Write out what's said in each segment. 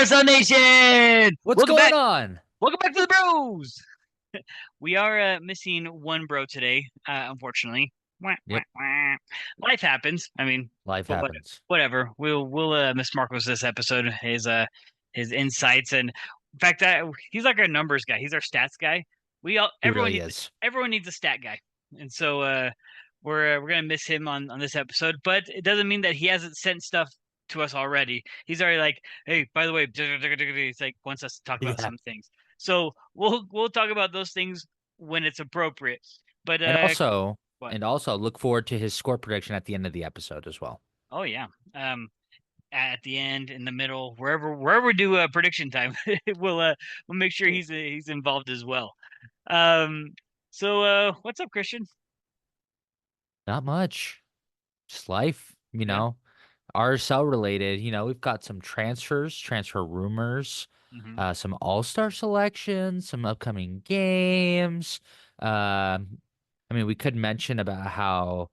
RSL Nation! What's Welcome going back. on? Welcome back to the Bros. We are missing one bro today, unfortunately. Wah, wah, Yep, wah. Life happens. I mean, life but happens. whatever. We'll miss Marcos this episode. His insights and in fact that he's like our numbers guy. He's our stats guy. We all He really is. everyone needs a stat guy, and so we're gonna miss him on this episode. But it doesn't mean that he hasn't sent stuff to us already. He's already like, hey, by the way, he's like wants us to talk about Yeah. some things. So we'll talk about those things when it's appropriate. But And also, what? and also look forward to his score prediction at the end of the episode as well. Oh yeah. At the end, in the middle, wherever we do prediction time, we'll make sure he's involved as well. Um, so what's up, Christian? Not much. Just life, Yeah. RSL related. We've got some transfers, transfer rumors, Hmm. some all-star selections, some upcoming games. We could mention about how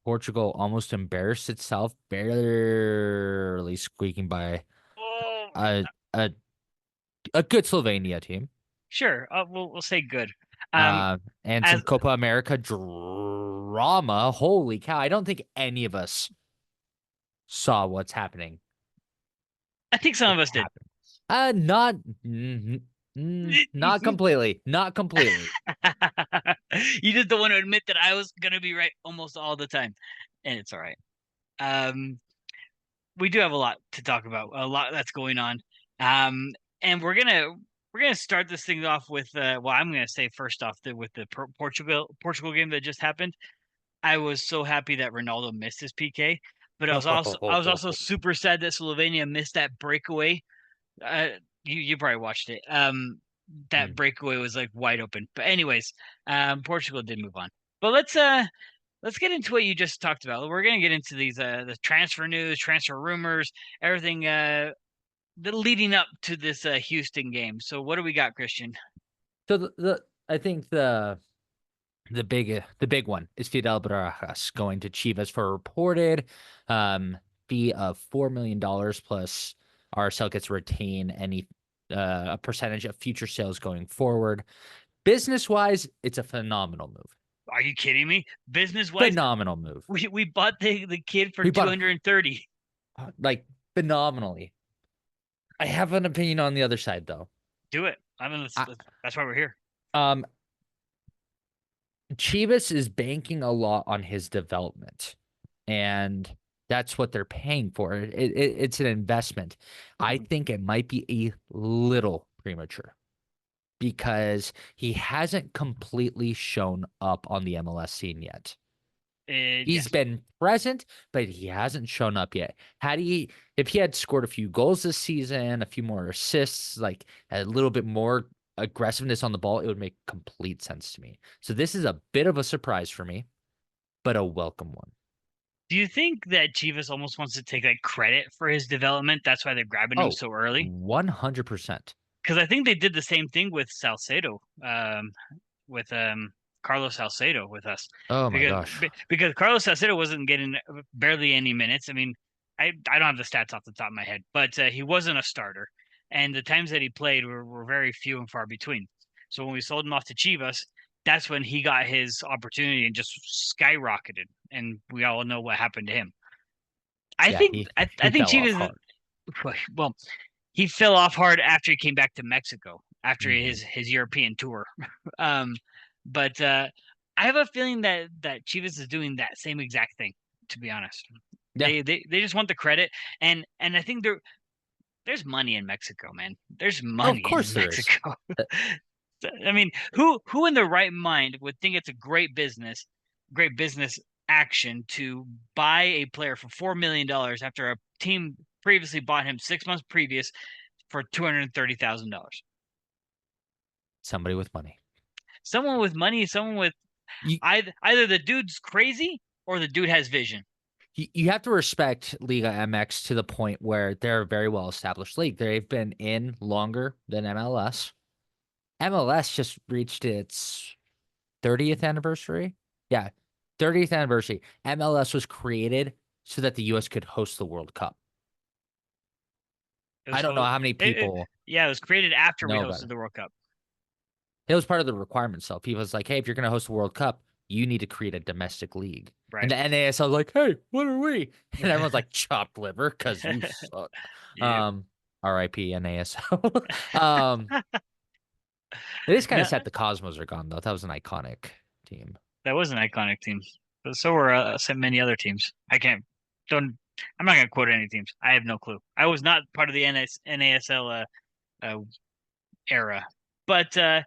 Portugal almost embarrassed itself, barely squeaking by Oh, a a, a good Slovenia team. sure. We'll say good. Um, And some as Copa America drama. Holy cow. I don't think any of us saw what's happening I think some when of us it did. happened. Not not completely. Not completely. You just don't want to admit that I was gonna be right almost all the time, and it's all right. Um, we do have a lot to talk about, a lot that's going on. Um, and we're gonna start this thing off with well, I'm gonna say first off with the Portugal game that just happened. I was so happy that Ronaldo missed his PK, but I was also super sad that Slovenia missed that breakaway. Uh, you probably watched it. That Mm. breakaway was like wide open. But anyways, Portugal did move on. But let's get into what you just talked about. We're gonna get into these the transfer news, transfer rumors, everything the leading up to this Houston game. So what do we got, Christian? So I think the big one is Fidel Barajas going to Chivas for a reported fee of $4 million plus RSL gets to retain any a percentage of future sales going forward. Business wise, it's a phenomenal move. Are you kidding me? Business wise, Phenomenal move. we bought the kid for We bought 230. like phenomenally. I have an opinion on the other side though. Do it. I mean, I, that's why we're here. um, Chivas is banking a lot on his development, and that's what they're paying for. It's an investment. I Mhm. think it might be a little premature because he hasn't completely shown up on the MLS scene yet. He's Yes. been present, but he hasn't shown up yet. If he had scored a few goals this season, a few more assists, like a little bit more aggressiveness on the ball, it would make complete sense to me. So this is a bit of a surprise for me, but a welcome one. Do you think that Chivas almost wants to take like credit for his development? That's why they're grabbing him Oh, so early. 100%. Because I think they did the same thing with Salcedo, with Carlos Salcedo with us, Oh my because gosh. because Carlos Salcedo wasn't getting barely any minutes. I mean, I don't have the stats off the top of my head, but he wasn't a starter, and the times that he played were very few and far between. So when we sold him off to Chivas, that's when he got his opportunity and just skyrocketed, and we all know what happened to him. I Yeah, think he I, he I think fell off Chivas. hard. Well, he fell off hard after he came back to Mexico after Hmm. his European tour. Um, but I have a feeling that Chivas is doing that same exact thing. To be honest, Yeah, they just want the credit, and I think there's money in Mexico, man. There's of money in course there is. Mexico. I mean, who in their right mind would think it's a great business action to buy a player for $4 million after a team previously bought him 6 months previous for $230,000? Somebody with money. Someone with money, someone with You either the dude's crazy or the dude has vision. you have to respect Liga MX to the point where they're a very well established league. They've been in longer than MLS. MLS just reached its 30th anniversary. Yeah, 30th anniversary. MLS was created so that the US could host the World Cup. It I was don't know how many it, people yeah, it was created after we know about hosted it. the World Cup. It was part of the requirements, though. People was like, hey, if you're going to host a World Cup, you need to create a domestic league. And Right. the NASL was like, hey, what are we? And everyone's like, chopped liver because you suck. Yep. Um, RIP NASL. um, it is kind of No, sad the Cosmos are gone, though. That was an iconic team. that was an iconic team. But so were so many other teams. I can't don't I'm not gonna quote any teams. I have no clue. I was not part of the NASL uh, era. But I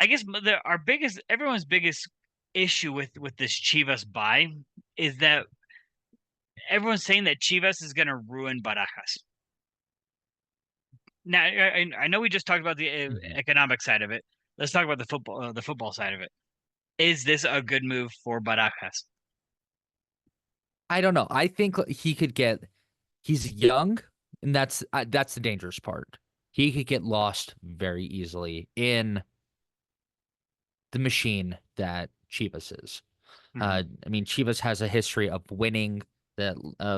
guess our biggest everyone's biggest issue with this Chivas buy is that everyone's saying that Chivas is going to ruin Barajas. Now, I know we just talked about the Mhm. economic side of it. Let's talk about the football side of it. Is this a good move for Barajas? I don't know. I think he could get. He's young, and that's the dangerous part. He could get lost very easily in the machine that Chivas is. Hmm. I mean, Chivas has a history of winning the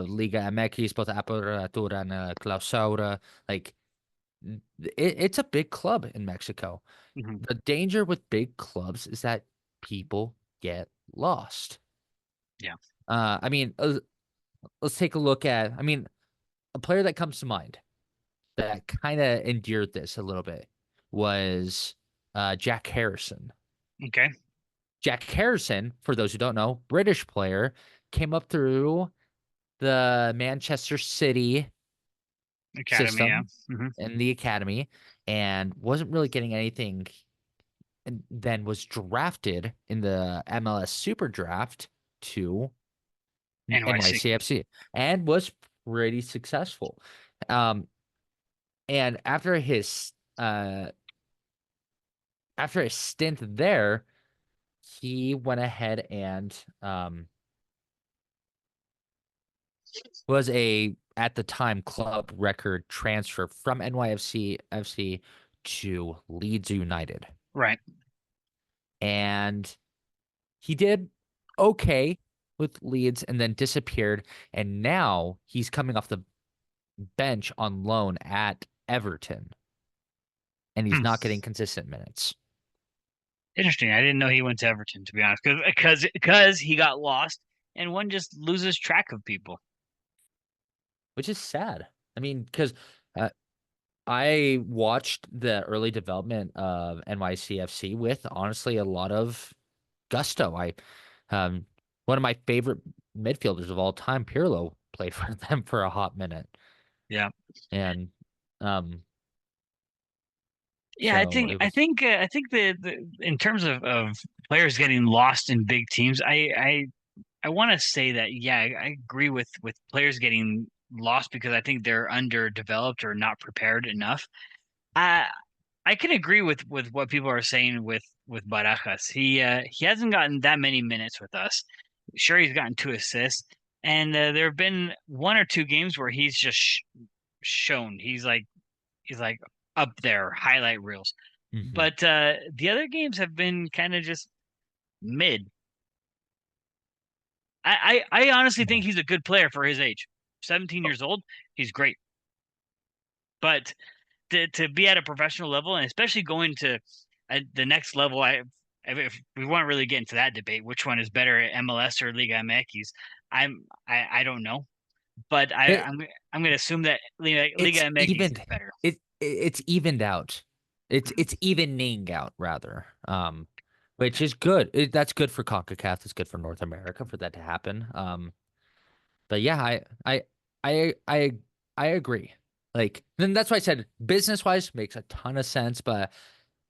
Liga MX, both Apertura and Clausura. Like, it's a big club in Mexico. Hmm. The danger with big clubs is that people get lost. Yeah. I mean, let's take a look at. I mean, a player that comes to mind that kind of endured this a little bit was Jack Harrison. Okay. Jack Harrison, for those who don't know, British player, came up through the Manchester City Academy. Yeah. system Hmm. in the academy and wasn't really getting anything, and then was drafted in the MLS Super Draft to NYC. NYCFC and was pretty successful. Um, and after his stint there, he went ahead and was a at the time club record transfer from NYFC FC to Leeds United. Right. And he did okay with Leeds and then disappeared. And now he's coming off the bench on loan at Everton and he's Hmm. not getting consistent minutes, Interesting. I didn't know he went to Everton, to be honest, because he got lost and one just loses track of people. which is sad. I mean, because uh, I watched the early development of NYCFC with honestly a lot of gusto. Um, one of my favorite midfielders of all time, Pirlo, played for them for a hot minute, Yeah. and um, Yeah, so it was. I think the in terms of players getting lost in big teams, I want to say that yeah, I agree with players getting lost because I think they're underdeveloped or not prepared enough. I I can agree with what people are saying with Barajas. He hasn't gotten that many minutes with us. Sure, he's gotten 2 assists, and there have been 1 or 2 games where he's just shown he's like up there, highlight reels. Mhm. But the other games have been kind of just mid. I honestly Yeah. think he's a good player for his age. 17 years old, he's great. But to be at a professional level and especially going to the next level, if we want to really get into that debate, which one is better, MLS or Liga MX? I don't know, but It I'm going to assume that Liga it's MX is evened. better. It's evened out. Mhm. It's evening out rather. Which is good. That's good for CONCACAF. It's good for North America for that to happen. But yeah, I I I agree. Like then that's why I said business wise makes a ton of sense. But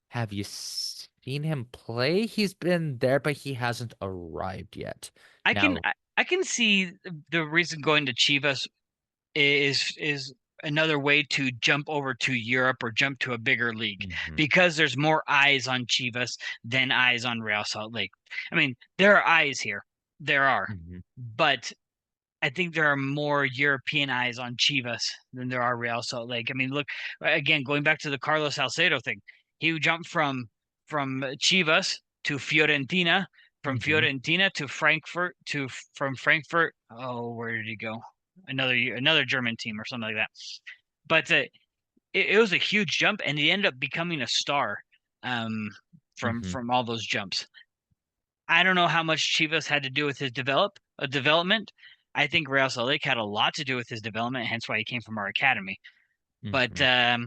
have you seen him play? He's been there, but he hasn't arrived yet. Now, I can see the reason going to Chivas is another way to jump over to Europe or jump to a bigger league mhm, because there's more eyes on Chivas than eyes on Real Salt Lake. I mean, there are eyes here. There are. mhm, But I think there are more European eyes on Chivas than there are Real Salt Lake. I mean, look again, going back to the Carlos Salcedo thing, he jumped from Chivas to Fiorentina, from mhm. Fiorentina to Frankfurt, to from Frankfurt. Oh, where did he go? Another German team or something like that. but it was a huge jump, and he ended up becoming a star um, Hmm. from all those jumps. I don't know how much Chivas had to do with his development. I think Real Salt Lake had a lot to do with his development, hence why he came from our academy. But Hmm.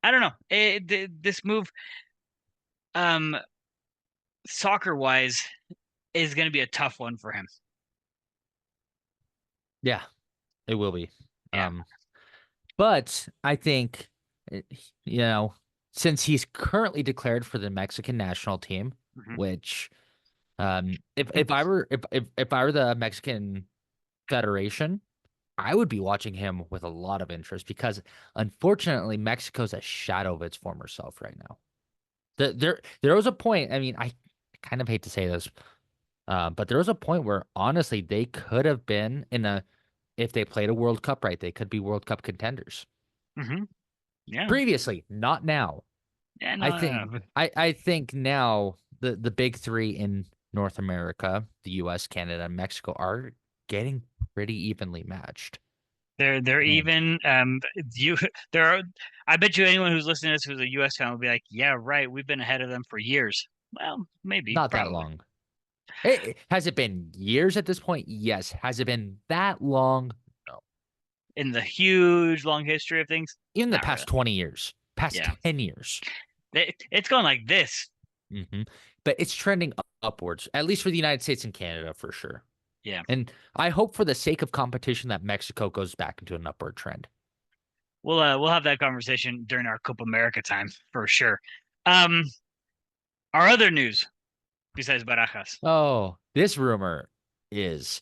I don't know. This move, um, soccer wise, is going to be a tough one for him. Yeah, it will be. Yeah. Um, but I think, eh, you know, since he's currently declared for the Mexican national team, Hmm. which, if I were if I were the Mexican Federation, I would be watching him with a lot of interest because unfortunately Mexico's a shadow of its former self right now. There was a point, I mean, I kind of hate to say this, but there was a point where honestly they could have been in a if they played a World Cup right, they could be World Cup contenders. Hmm. Yeah. Previously, not now. Yeah. I No. think No. No. I think now the big three in North America, the US, Canada, and Mexico are getting pretty evenly matched. They're And even. You there are. I bet you anyone who's listening to this who's a U.S. fan will be like, "Yeah, right. We've been ahead of them for years." Well, maybe, not that probably. long. Has it been years at this point? Yes. Has it been that long? No. In the huge long history of things, In the not really. past 20 years, past Yeah, 10 years. it's going like this. Hmm. But it's trending upwards, at least for the United States and Canada for sure. Yeah, And I hope for the sake of competition that Mexico goes back into an upward trend. we'll have that conversation during our Copa America time for sure. Um, our other news besides Barajas, Oh, this rumor is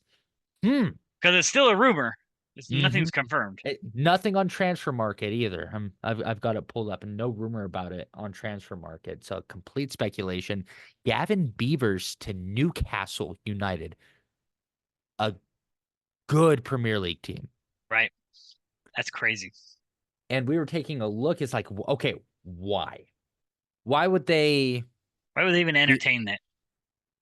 hmm. because it's still a rumor. It's Hmm. nothing's confirmed. Nothing on transfer market either. I've got it pulled up and no rumor about it on transfer market. So complete speculation. Gavin Beavers to Newcastle United, a good Premier League team. Right? That's crazy. And we were taking a look. It's like, okay, why? Why would they Why would they even the entertain that?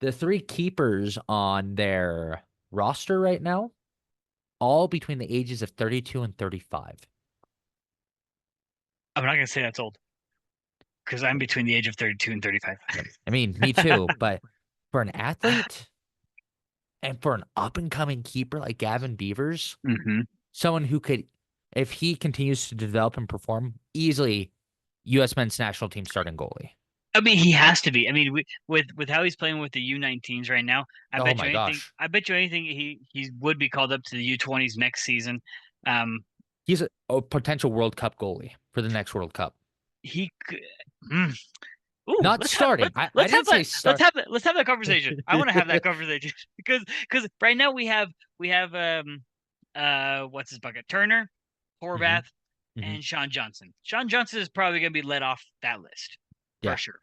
the three keepers on their roster right now, all between the ages of 32 and 35. I'm not gonna say that's old because I'm between the age of 32 and 35. I mean, me too, but for an athlete and for an up and coming keeper like Gavin Beavers, Hmm. someone who could, if he continues to develop and perform, easily U.S. men's national team starting goalie. I mean, he has to be. I mean, with how he's playing with the U19s right now, I Oh bet you my anything. gosh. I bet you anything. He would be called up to the U20s next season. Um, He's a potential World Cup goalie for the next World Cup. he could. Mm. Ooh, Not starting. I let's have didn't say that. Let's start. have that. Let's have that conversation. I want to have that conversation because right now we have what's his bucket Turner, Hmm. Horvath, Hmm. and Sean Johnson. Sean Johnson is probably going to be let off that list for Yeah, sure.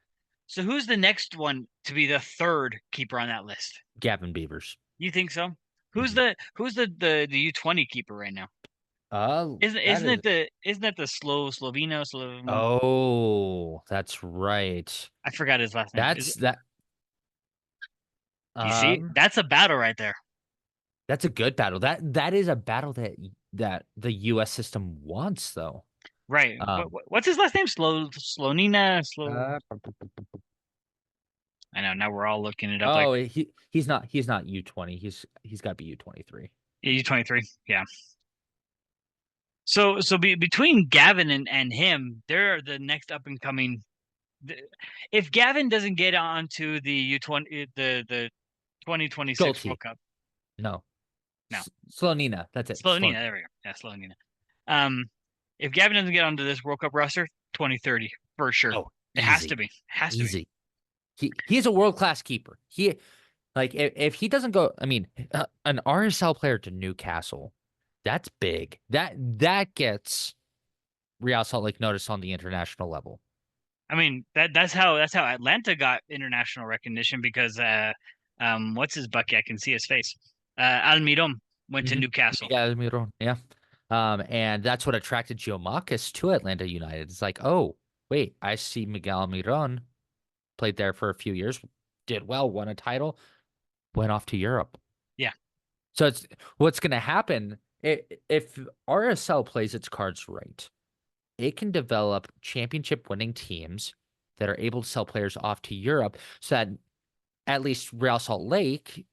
So who's the next one to be the third keeper on that list? Gavin Beavers. You think so? Who's Hmm. the U20 keeper right now? Isn't That isn't is. it the isn't that the Sloveno Sloven? Oh, that's right. I forgot his last name. Is That's it, that. you see? Um, That's a battle right there. that's a good battle. That is a battle that the U.S. system wants, though. Right. Um, What's his last name? Slonina. Slow. uh, I know. Now we're all looking it up. Like oh, he's not U20. He's got to be U23. U23. Yeah. So between Gavin and him, they're the next up and coming. If Gavin doesn't get onto the U20 the 2026 Schulte. World Cup, No. no. Slonina. That's it. Slonina. Slonina. There we go. Yeah, Slonina. Um, if Gavin doesn't get onto this World Cup roster, 2030 for sure. Oh, It has to easy. be. Has to be. Easy. He's a world-class keeper. Like if he doesn't go, I mean, an RSL player to Newcastle, that's big. That gets Real Salt Lake notice on the international level. I mean that's how Atlanta got international recognition because what's his bucky? I can see his face. Almiron went to Hmm. Newcastle. Yeah, Miron. Yeah. And that's what attracted Geomakis to Atlanta United. It's like, oh, wait, I see Miguel Miron played there for a few years, did well, won a title, went off to Europe. Yeah. So it's what's going to happen If RSL plays its cards right, it can develop championship winning teams that are able to sell players off to Europe so that at least Real Salt Lake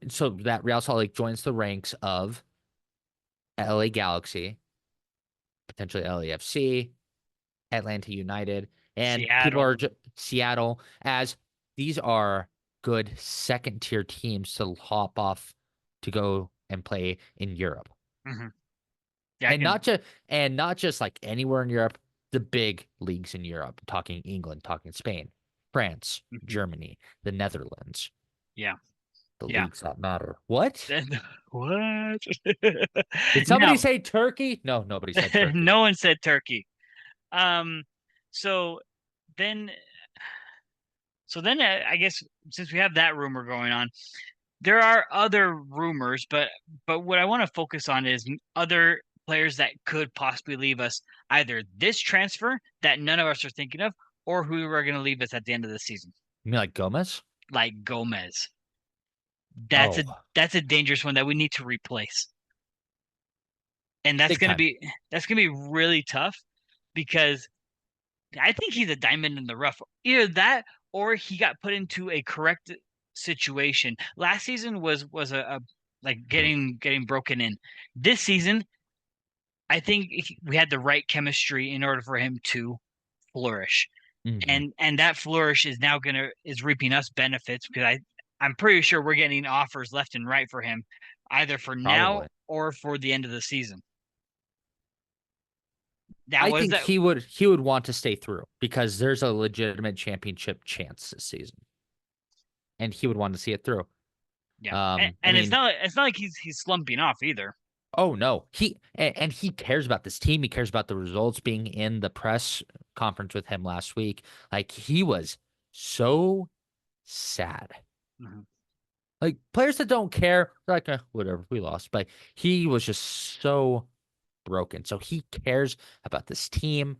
so that Real Salt Lake joins the ranks of LA Galaxy, potentially LAFC, Atlanta United, and people Seattle. are Seattle, as these are good second tier teams to hop off to go and play in Europe. Hmm. Yeah, I And can. not just like anywhere in Europe, the big leagues in Europe, talking England, talking Spain, France, Mhm. Germany, the Netherlands, Yeah, the yeah. leagues that matter. What? Then what? Did somebody Now, say Turkey? No, nobody said Turkey. no one said Turkey. Um, so then, I guess since we have that rumor going on, there are other rumors, but what I want to focus on is other players that could possibly leave us either this transfer that none of us are thinking of, or who are going to leave us at the end of the season, You mean like Gomez? like Gomez. That's a Oh, that's a dangerous one that we need to replace. And big time. that's gonna be really tough because I think he's a diamond in the rough. Either that or he got put into a correct situation. Last season was a like getting broken in. This season, I think we had the right chemistry in order for him to flourish. Hmm. And that flourish is now gonna is reaping us benefits because I'm pretty sure we're getting offers left and right for him, either for now Probably. or for the end of the season. That I was think that. he would want to stay through because there's a legitimate championship chance this season, and he would want to see it through. Yeah, I and mean, it's not like he's slumping off either. oh no, and he cares about this team. He cares about the results. Being in the press conference with him last week, like he was so sad. Mhm. Like players that don't care, they're like, whatever, we lost. But he was just so broken. So he cares about this team.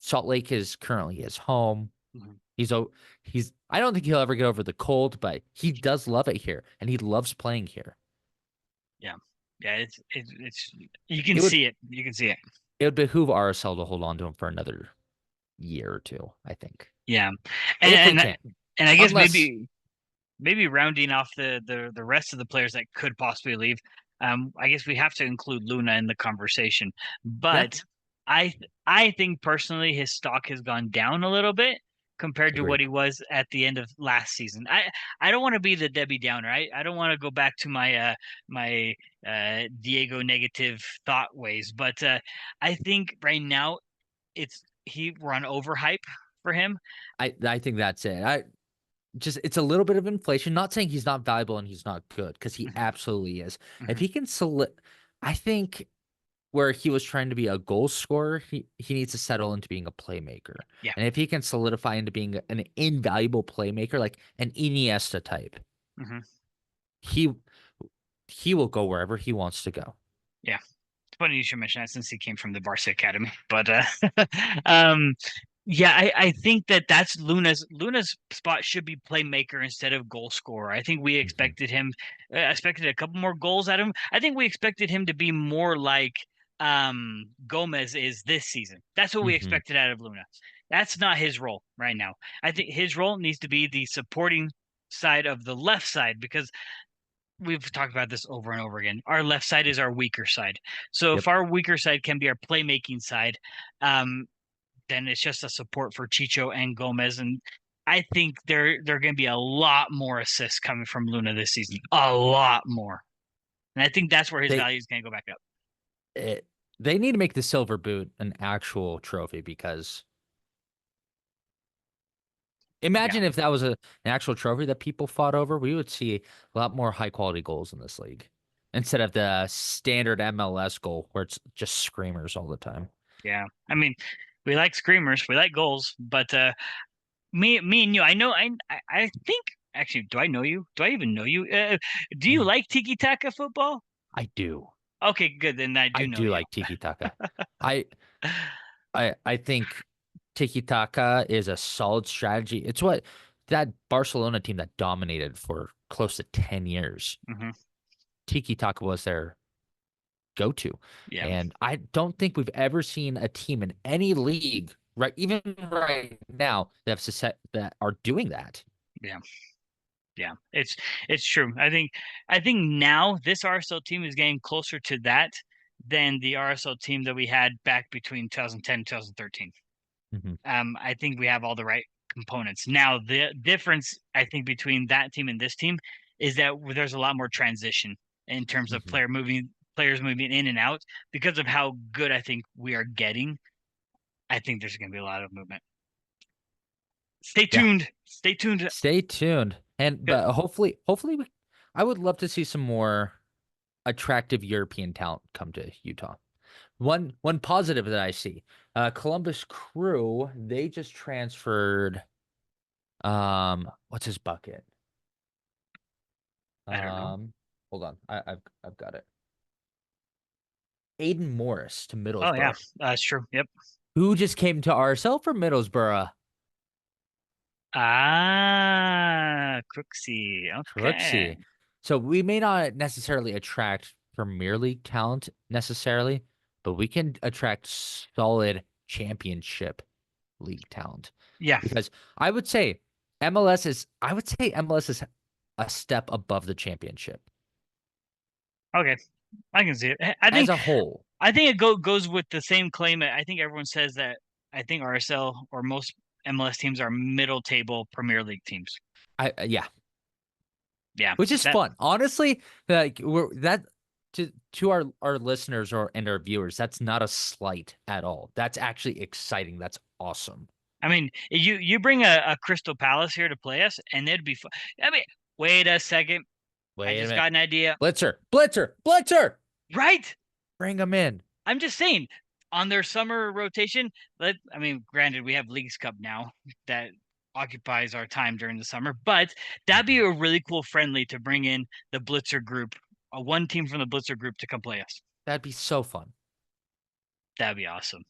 Salt Lake is currently his home. Mhm. He's o- he's I don't think he'll ever get over the cold, but he does love it here and he loves playing here. Yeah, yeah. It's you can It would see it. You can see it. it would behoove RSL to hold on to him for another year or two, I think. Yeah, If we and can. and I guess Unless maybe rounding off the rest of the players that could possibly leave. I guess we have to include Luna in the conversation, yeah, but I think personally his stock has gone down a little bit compared to what agreed. he was at the end of last season. I don't want to be the Debbie Downer. I don't want to go back to my Diego negative thought ways, but I think right now we're on overhype for him. I think that's it. I just it's a little bit of inflation. Not saying he's not valuable and he's not good, because he Mhm, absolutely is. If mhm. he can I think where he was trying to be a goal scorer, he needs to settle into being a playmaker. Yeah. And if he can solidify into being an invaluable playmaker, like an Iniesta type, Hmm. he he will go wherever he wants to go. Yeah. It's funny you should mention that since he came from the Barca Academy. But um, yeah, I think that's Luna's spot should be playmaker instead of goal scorer. I think we Mhm. expected a couple more goals at him. I think we expected him to be more like Gomez is this season. That's what we Mhm. expected out of Luna. That's not his role right now. I think his role needs to be the supporting side of the left side because we've talked about this over and over again. Our left side is our weaker side. So if Yep. our weaker side can be our playmaking side, um, then it's just a support for Chicho and Gomez. And I think there are going to be a lot more assists coming from Luna this season. A lot more. And I think that's where his They value is going to go back up. it, they need to make the silver boot an actual trophy, because Yeah. imagine if that was an actual trophy that people fought over, we would see a lot more high quality goals in this league instead of the standard MLS goal where it's just screamers all the time. Yeah. I mean, we like screamers, we like goals, but me and you, I think actually, do I know you? Do I even know you? Do you Mm. like tiki taka football? I do. Okay, good. Then I I do know do you. like tiki taka. I I think tiki taka is a solid strategy. It's what that Barcelona team that dominated for close to 10 years. Hmm. Tiki taka was their go to. Yeah, And I don't think we've ever seen a team in any league, right, even right now, that are doing that. yeah, yeah. It's true. I think now this RSL team is getting closer to that than the RSL team that we had back between 2010 and 2013. Hmm. I think we have all the right components. Now, the difference I think between that team and this team is that there's a lot more transition in terms of Hmm. players moving in and out because of how good I think we are getting. I think there's going to be a lot of movement. Stay Yeah. tuned. Stay tuned. Stay tuned. And but hopefully I would love to see some more attractive European talent come to Utah. One positive that I see, Columbus Crew, they just transferred what's his bucket? I don't know. Hold on. I've got it. Aiden Morris to Oh yeah, Middlesbrough. that's true. Yep. Who just came to RSL from Middlesbrough? Ah, Crooksy. Okay. Crooksy. So we may not necessarily attract Premier League talent necessarily, but we can attract solid championship league talent. Yeah. Because I would say MLS is a step above the championship Okay. I can see it. I as think a whole. I think it goes with the same claim. I think everyone says that. I think RSL or most MLS teams are middle table Premier League teams. Yeah, Yeah, which is that. fun. Honestly, like we're that to our listeners and our viewers, that's not a slight at all. That's actually exciting. That's awesome. I mean, you bring a Crystal Palace here to play us, and it'd be fun. I mean, wait a second. I Wait a just minute. got an idea. Blitzer. Right? Bring them in. I'm just saying, on their summer rotation, I mean, granted, we have Leagues Cup now that occupies our time during the summer, but that'd be Mhm. a really cool friendly to bring in the Blitzer group, one team from the Blitzer group to come play us. That'd be so fun. That'd be awesome.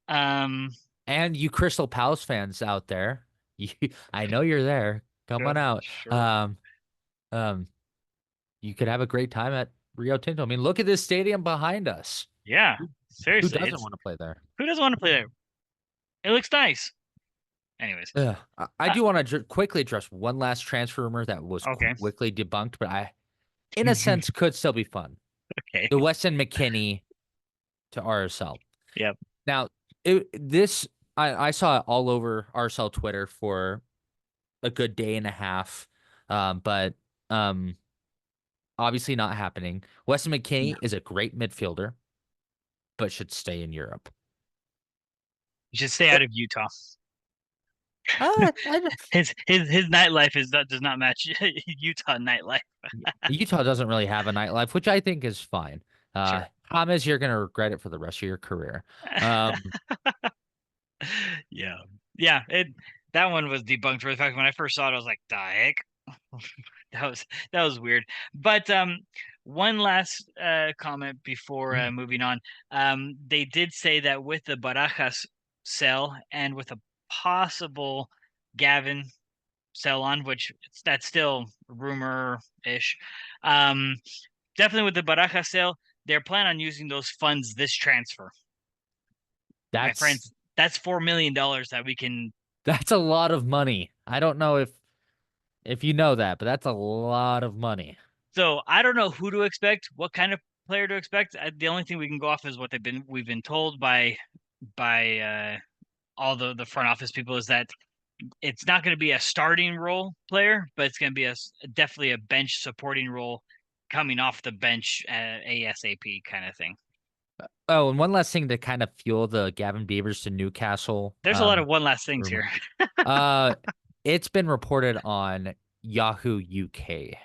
Um, And you Crystal Palace fans out there, you, I know you're there. Come yeah, on out. sure. Um, you could have a great time at Rio Tinto. I mean, look at this stadium behind us. Yeah, Who, who seriously, doesn't it's want to play there? who doesn't want to play there? It looks nice. Anyways, Ugh. I uh, do want to quickly address one last transfer rumor that was okay, quickly debunked, but in a sense, could still be fun. okay, The Weston McKennie to RSL. yep. Now, this I saw it all over RSL Twitter for a good day and a half, but um, obviously not happening. Weston Yeah. McKennie is a great midfielder, but should stay in Europe. You should stay Eh, out of Utah. I, His nightlife does not match Utah nightlife. Utah doesn't really have a nightlife, which I think is fine. Sure. Thomas, you're gonna regret it for the rest of your career. Um, Yeah. Yeah, it that one was debunked for the fact when I first saw it, I was like, the heck? That was weird. But one last comment before moving on. They did say that with the Barajas sell and with a possible Gavin sell on, which that's still rumor-ish. Um, definitely with the Barajas sale, they're planning on using those funds this transfer. My that's friends, that's $4 million that we can. that's a lot of money. I don't know if you know that, but that's a lot of money. So I don't know who to expect, what kind of player to expect. The only thing we can go off is what we've been told by all the front office people is that it's not going to be a starting role player, but it's going to be definitely a bench supporting role coming off the bench ASAP kind of thing. Oh, and one last thing to kind of fuel the Gavin Beavers to Newcastle There's a lot of one last things rumor. here. Uh, it's been reported on Yahoo UK.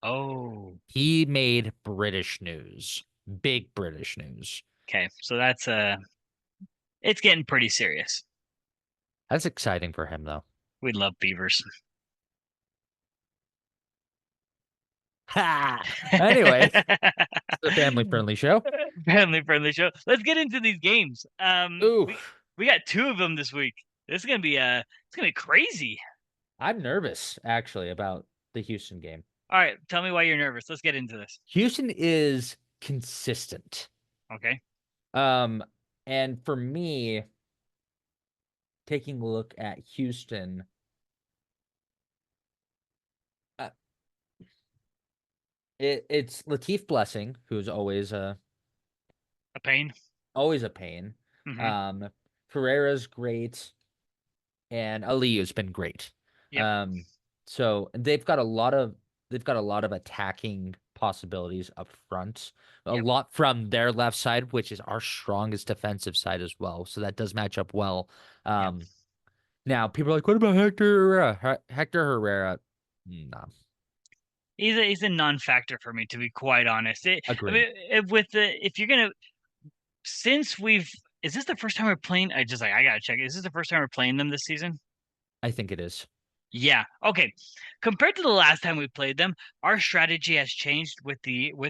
Oh, He made British news, big British news. okay. So that's it's getting pretty serious. That's exciting for him, though. We love beavers. Ha! Anyways, it's a family-friendly show. Family friendly show. Let's get into these games. Ooh, We got two of them this week. This is gonna be it's gonna be crazy. I'm nervous actually about the Houston game. All right, tell me why you're nervous. Let's get into this. Houston is consistent. Okay. Um, and for me, taking a look at Houston, uh, it's Latif Blessing, who's A pain. always a pain. Hmm. Um, Pereira's great, and Aliu's been great. Yep. Um, so they've got a lot of attacking possibilities up front. A Yep. lot from their left side, which is our strongest defensive side as well. So that does match up well. Yep. Um, Now people are like, what about Hector Herrera? Hector Herrera, no, He's a non-factor for me, to be quite honest. I agree. mean, if you're gonna, since we've, is this the first time we're playing? I gotta check. Is this the first time we're playing them this season? I think it is Yeah. Okay. Compared to the last time we played them, our strategy has changed with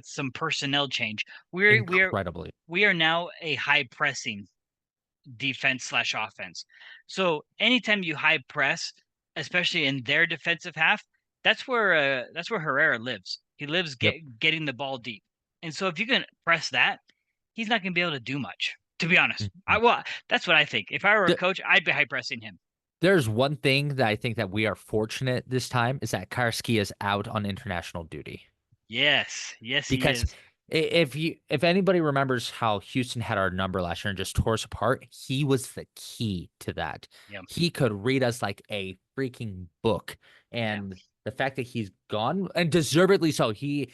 some personnel change. We're we are incredibly. we are now a high pressing defense slash offense. So anytime you high press, especially in their defensive half, that's where Herrera lives. He lives Yep. getting the ball deep. And so if you can press that, he's not going to be able to do much. To be honest, Mhm. that's what I think. If I were a Th- coach, I'd be high pressing him. There's one thing that I think that we are fortunate this time is that Karski is out on international duty. Yes, yes, he Because is. if anybody remembers how Houston had our number last year and just tore us apart, he was the key to that. Yeah, He could read us like a freaking book. yeah, And the fact that he's gone, and deservedly so, he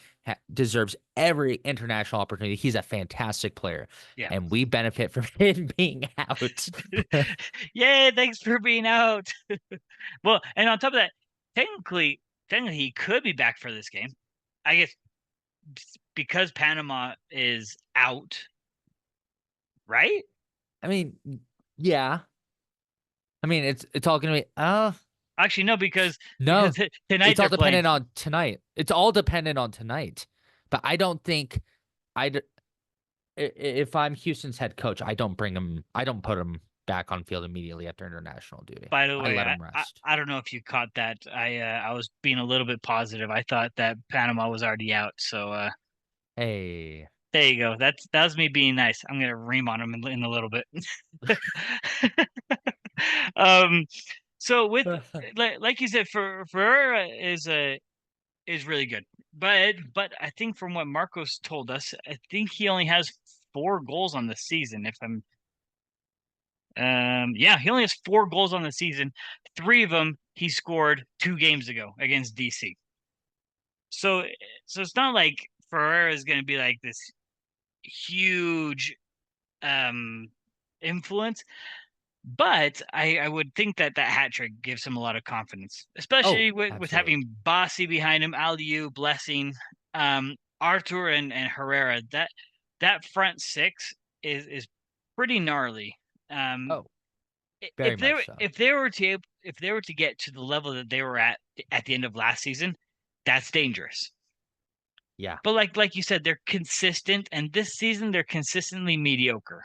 deserves every international opportunity. He's a fantastic player, yeah. and we benefit from him being out. Yay! Thanks for being out. Well, and on top of that, technically, he could be back for this game. I guess because Panama is out, right? I mean, yeah. I mean, it's all gonna be Actually, no, because no, tonight it's all they're playing. dependent on tonight. It's all dependent on tonight. But I don't think I'd if I'm Houston's head coach, I don't bring him. I don't put him back on field immediately after international duty. By the I way, let I, him I rest. I don't know if you caught that. I was being a little bit positive. I thought that Panama was already out. So Hey, there you go. That was me being nice. I'm gonna ream on him in a little bit. um, so with like you said, for Ferreira is really good, but I think from what Marcos told us, I think he only has 4 goals on the season. If I'm Yeah, he only has 4 goals on the season. 3 of them he scored 2 games ago against DC. So so it's not like Ferreira is going to be like this huge um influence. But I would think that that hat trick gives him a lot of confidence, oh, especially with absolutely. having Bossy behind him, Aliu, Blessing, Arthur, and Herrera. That front six is pretty gnarly. Um, Oh, very much so. if they were to get to the level that they were at the end of last season, that's dangerous. Yeah, But like you said, they're consistent, and this season they're consistently mediocre,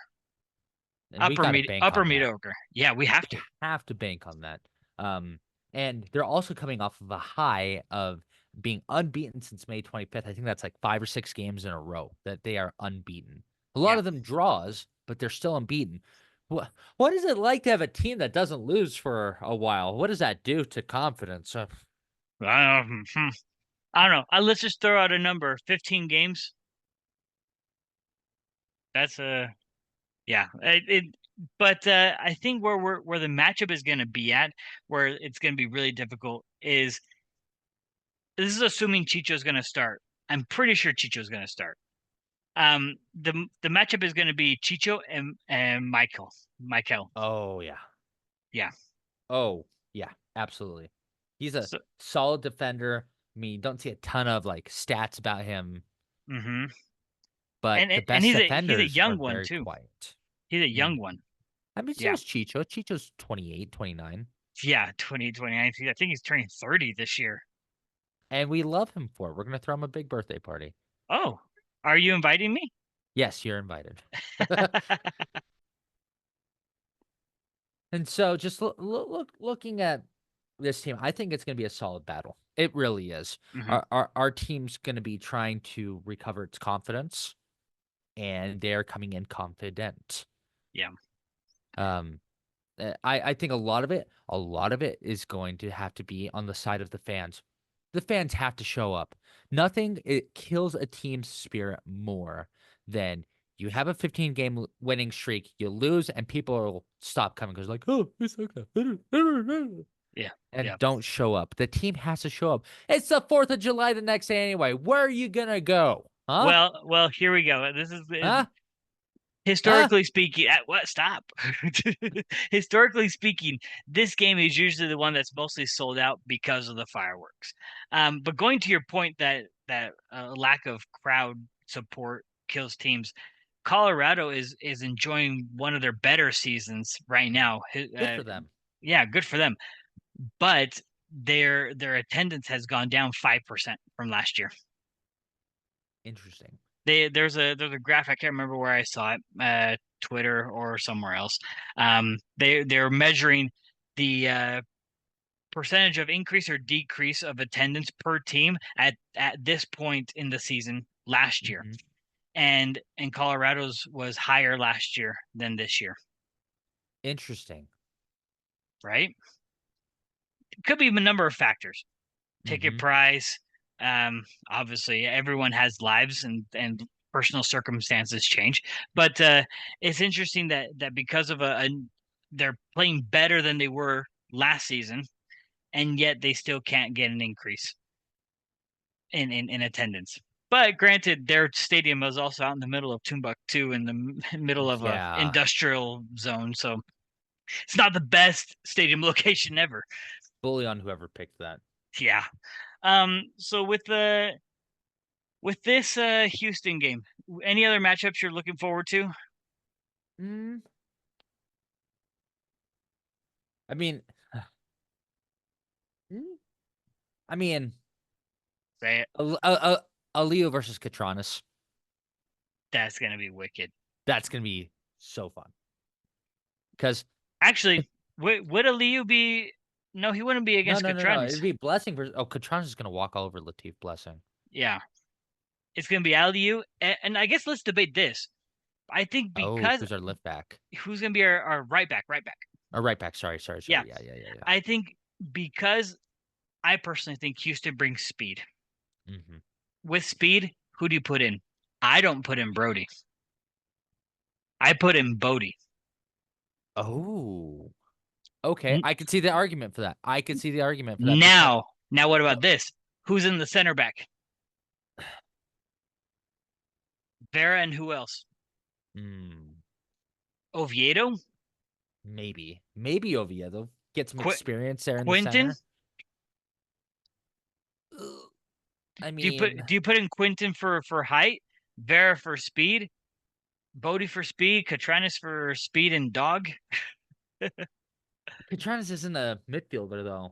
and we got to bank upper on that. mediocre. Yeah, we have We to. have to bank on that. Um, and they're also coming off of a high of being unbeaten since May 25th. I think that's like 5 or 6 games in a row that they are unbeaten. A lot Yeah. of them draws, but they're still unbeaten. What is it like to have a team that doesn't lose for a while? What does that do to confidence? Hmm. I don't know. Let's just throw out a number. 15 games. That's a yeah. But I think where the matchup is going to be at, where it's going to be really difficult, is this is assuming Chicho's going to start. I'm pretty sure Chicho's going to start. The matchup is going to be Chicho and Michael. Michael. Oh yeah. Yeah. Oh yeah, absolutely. He's a So, solid defender. I mean, you don't see a ton of like stats about him, hmm but the and best he's a defenders are young one very too. quiet. He's a Mm. young one. I mean, so Yeah. is Chicho. Chicho's 28, 29. Yeah, 2029. I think he's turning 30 this year. And we love him for it. We're going to throw him a big birthday party. Oh, are you inviting me? Yes, you're invited. And so just looking at this team, I think it's going to be a solid battle. It really is. Hmm. Our team's going to be trying to recover its confidence. and they're coming in confident. Yeah. Um, I think a lot of it is going to have to be on the side of the fans. The fans have to show up. Nothing it kills a team's spirit more than you have a 15 game winning streak, you lose, and people will stop coming because like, oh, it's like that. Yeah. And Yeah. don't show up. The team has to show up. It's the 4th of July the next day anyway. Where are you gonna go? Huh? Well, here we go. This is Huh? Huh? historically speaking, what? Stop. Historically speaking, this game is usually the one that's mostly sold out because of the fireworks. But going to your point that lack of crowd support kills teams, Colorado is enjoying one of their better seasons right now. Good for them. Yeah, good for them. But their attendance has gone down 5% from last year. Interesting. There's a graph, I can't remember where I saw it, Twitter or somewhere else. They're measuring the percentage of increase or decrease of attendance per team at this point in the season last year, Hmm. and Colorado's was higher last year than this year, Interesting. right? Could be a number of factors. Ticket Hmm. price. Obviously, everyone has lives and personal circumstances change, but it's interesting that because of they're playing better than they were last season, and yet they still can't get an increase in attendance. But granted, their stadium is also out in the middle of Timbuktu, in the middle of a Yeah. industrial zone, so it's not the best stadium location ever. Bully on whoever picked that. Yeah. So with this Houston game, any other matchups you're looking forward to? Mm, I mean, mm, I mean, Say it. Alio versus Katranis. That's gonna be wicked. That's gonna be so fun. Because Actually, would Aliu be? No, he wouldn't be no, against no, no, no. Catranis. It'd be Blessing versus. Oh, Katranis is gonna walk all over Latif Blessing. Yeah, it's gonna be Aliu, and I guess let's debate this. I think Oh, because who's our lift back? who's gonna be our right back? Right back. Or right back. Sorry, sorry, Yeah, sorry. Yeah, yeah, yeah, I think because I personally think Houston brings speed. yeah. Hmm. With speed, who do you put in? I don't put in Brody. I put in Bodie. Oh, okay. N- I could see the argument for that. I could see the argument for that because now, what the about this? Who's in the center back? Vera and who else? hmm, Oviedo? maybe Oviedo get some Qu- experience there in the Quinton? center. Ugh, I Do you mean, put do you put in Quinton for height, Vera for speed, Bodie for speed, Catranis for speed and dog? Katranis isn't a midfielder though.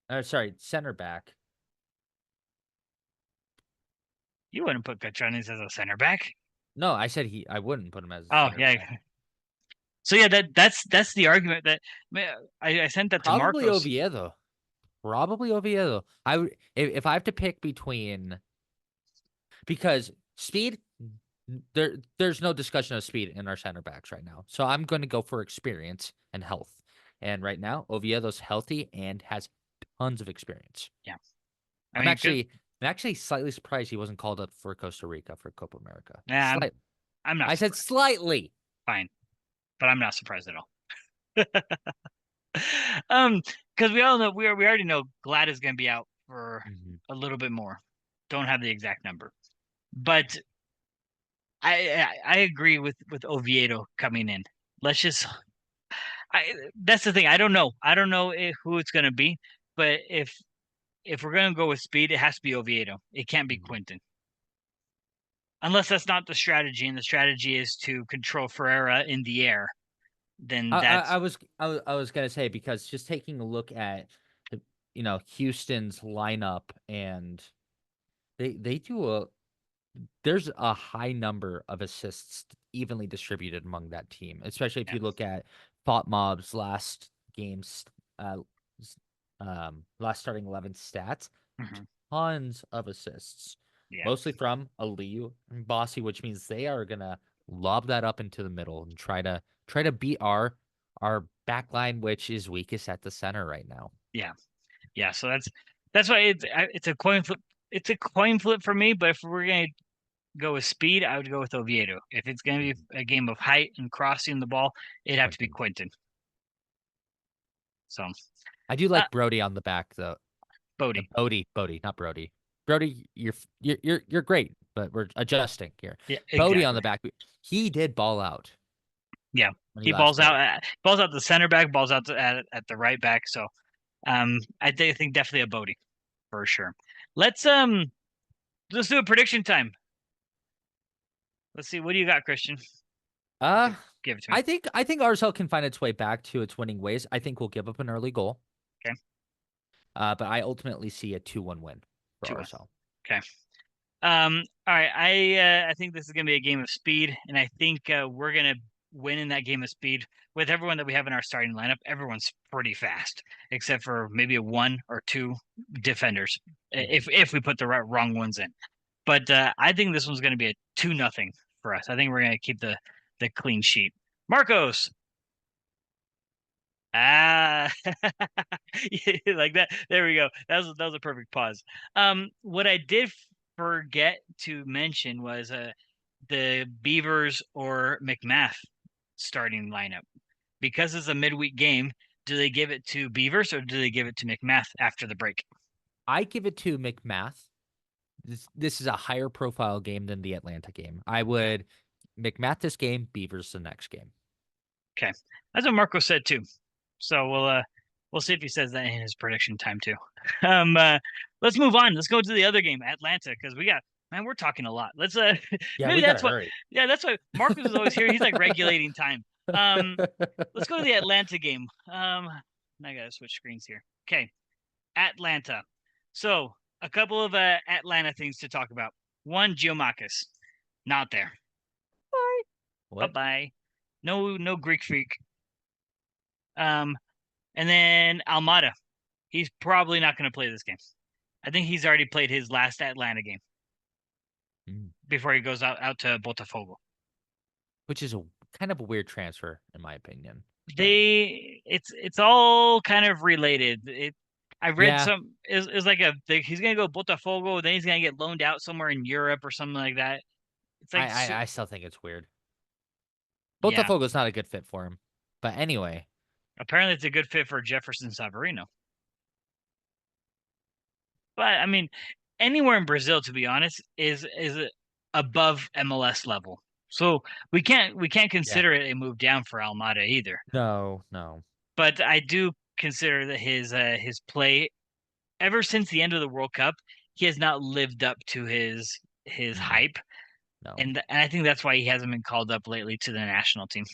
Or sorry, center back. You wouldn't put Catranis as a center back. No, I said I wouldn't put him as a Oh center yeah. back. So yeah, that's the argument that I sent that to Probably Marcos. Oviedo. Probably Oviedo. I would if I have to pick between because speed there's no discussion of speed in our center backs right now. So I'm going to go for experience and health. And right now Oviedo's healthy and has tons of experience. Yeah, I I'm mean, good. actually I'm actually slightly surprised he wasn't called up for Costa Rica for Copa America. Yeah, Slight. I'm not I said surprised. slightly. Fine, but I'm not surprised at all. Um, because we all know we already know Glad is going to be out for Mhm. a little bit more. Don't have the exact number, but I agree with Oviedo coming in. Let's just I that's the thing. I don't know. I don't know who it's going to be, but if we're going to go with speed, it has to be Oviedo. It can't be Mhm. Quinton. Unless that's not the strategy, and the strategy is to control Ferreira in the air, then that's I was gonna say because just taking a look at the, Houston's lineup and they do there's a high number of assists evenly distributed among that team, especially if yeah. you look at Thought Mob's last game's uh last starting 11 stats, Mhm. tons of assists. Yeah. mostly from Aliu and Bossy, which means they are gonna lob that up into the middle and try to beat our back line, which is weakest at the center right now. Yeah. Yeah. So that's why it's a coin flip. It's a coin flip for me. But if we're gonna go with speed, I would go with Oviedo. If it's gonna be a game of height and crossing the ball, it'd have to be Quentin. Quentin. So I do uh, like Brody on the back though. Bodie. Bodie, not Brody. Brody, you're great, but we're adjusting here. Yeah, Bodie on exactly. the back, he did ball out Yeah. when he He last played. balls out the center back, balls out at the right back. So think definitely a Bodie for sure. Let's let's do a prediction time. Let's see. What do you got, Christian? Uh, Give it to me. I think RSL can find its way back to its winning ways. I think we'll give up an early goal. Okay. But I ultimately see a 2-1 win for 2-1. RSL. Okay. All right. I think this is gonna be a game of speed, and I think we're gonna win in that game of speed with everyone that we have in our starting lineup. Everyone's pretty fast, except for maybe a one or two defenders, Mhm. if we put the wrong ones in. But I think this one's gonna be a 2-0 for us. I think we're gonna keep the clean sheet. Marcos. Ah, like that. There we go. That was a perfect pause. What I did forget to mention was the Beavers or McMath starting lineup. Because it's a midweek game, do they give it to Beavers or do they give it to McMath after the break? I give it to McMath. This is a higher profile game than the Atlanta game. I Okay. would McMath this game, Beavers the next game. Okay. That's what Marco said too. So we'll see if he says that in his prediction time too. Um uh let's move on. Let's go to the other game, Atlanta, because we got man, we're talking a lot. Let's Yeah, maybe we gotta that's what hurry. yeah, that's why Marcus is always here. He's like regulating time. Um let's go to the Atlanta game. I gotta switch screens here. Okay. Atlanta. So a couple of Atlanta things to talk about. One, Geomakis. Not there. Bye What? bye. No Greek freak. Um and then Almada. He's probably not going to play this game. I think he's already played his last Atlanta game Mm. before he goes out to Botafogo. Which is a kind of a weird transfer, in my opinion. But It's all kind of related. I read yeah, some is like he's gonna go Botafogo, then he's gonna get loaned out somewhere in Europe or something like that. It's I, like I I still think it's weird. yeah, Botafogo's not a good fit for him. But anyway, apparently it's a good fit for Jefferson Savarino. But I mean, anywhere in Brazil, to be honest, is above MLS level. So we can't yeah. consider it a move down for Almada either. No, no. But I do consider that his play ever since the end of the World Cup, he has not lived up to his Mm, hype, no. and I think that's why he hasn't been called up lately to the national team.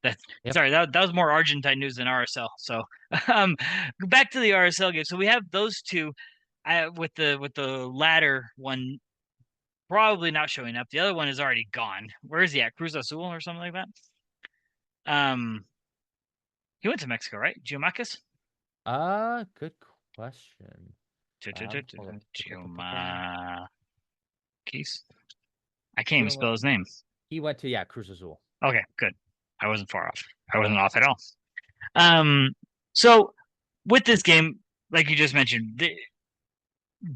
That's Yep. sorry, that was more Argentine news than RSL. So um back to the RSL game. So we have those two with the latter one probably not showing up. The other one is already gone. Where is he at? Cruz Azul or something like that? Um, he went to Mexico, right? Giamakis? Good question. Hold on. Giamakis. I can't even Gil- spell his name. He went to Cruz Azul. Okay, good. I wasn't far off. I wasn't off at all. Um, so with this game, like you just mentioned,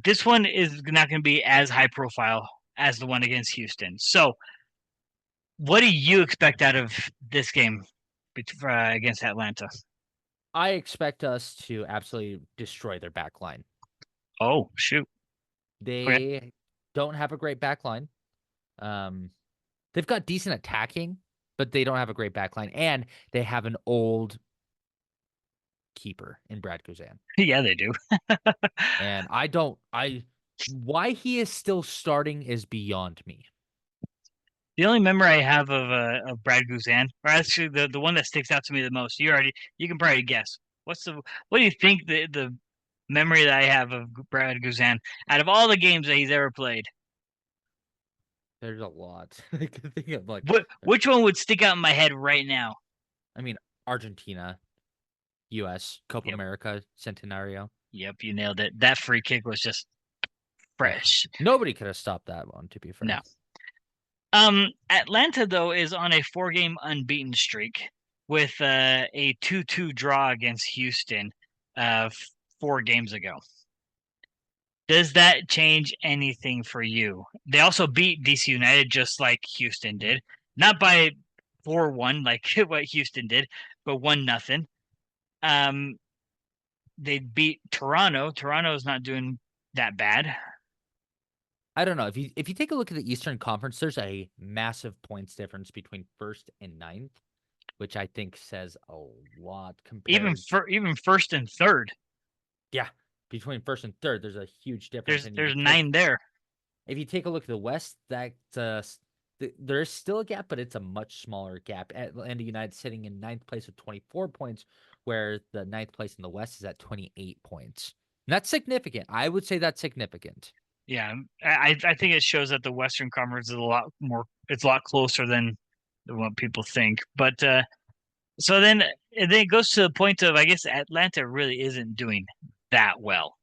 this one is not going to be as high profile as the one against Houston. So, what do you expect out of this game against Atlanta? I expect us to absolutely destroy their back line. Oh, shoot. Okay. They don't have a great back line. Um, they've got decent attacking, but they don't have a great back line, and they have an old keeper in Brad Guzan. Yeah, they do. And I don't I why he is still starting is beyond me. The only memory I have of Brad Guzan, or actually the one that sticks out to me the most, you can probably guess. What do you think the memory that I have of Brad Guzan out of all the games that he's ever played? There's a lot. I can think of like Which one would stick out in my head right now? I mean Argentina, US, Copa Yep. America, Centenario. Yep, you nailed it. That free kick was just Ugh. fresh. Nobody could have stopped that one, to be fair. No. Atlanta though is on a 4-game unbeaten streak with a 2-2 draw against Houston 4 games ago. Does that change anything for you? They also beat DC United just like Houston did. Not by 4-1 like what Houston did, but 1-0. Um, they beat Toronto. Toronto is not doing that bad. I don't know. If you take a look at the Eastern Conference, there's a massive points difference between first and ninth, which I think says a lot compared. Even first and third, Yeah, between first and third, there's a huge difference. there's And there's 9 there. if you take a look at the West, there is still a gap, but it's a much smaller gap. Atlanta United sitting in ninth place with 24 points, where the ninth place in the West is at 28 points. And that's significant. I would say that's significant. Yeah, I think it shows that the Western Conference is a lot more. It's a lot closer than what people think. But so then it goes to the point of I guess Atlanta really isn't doing that well.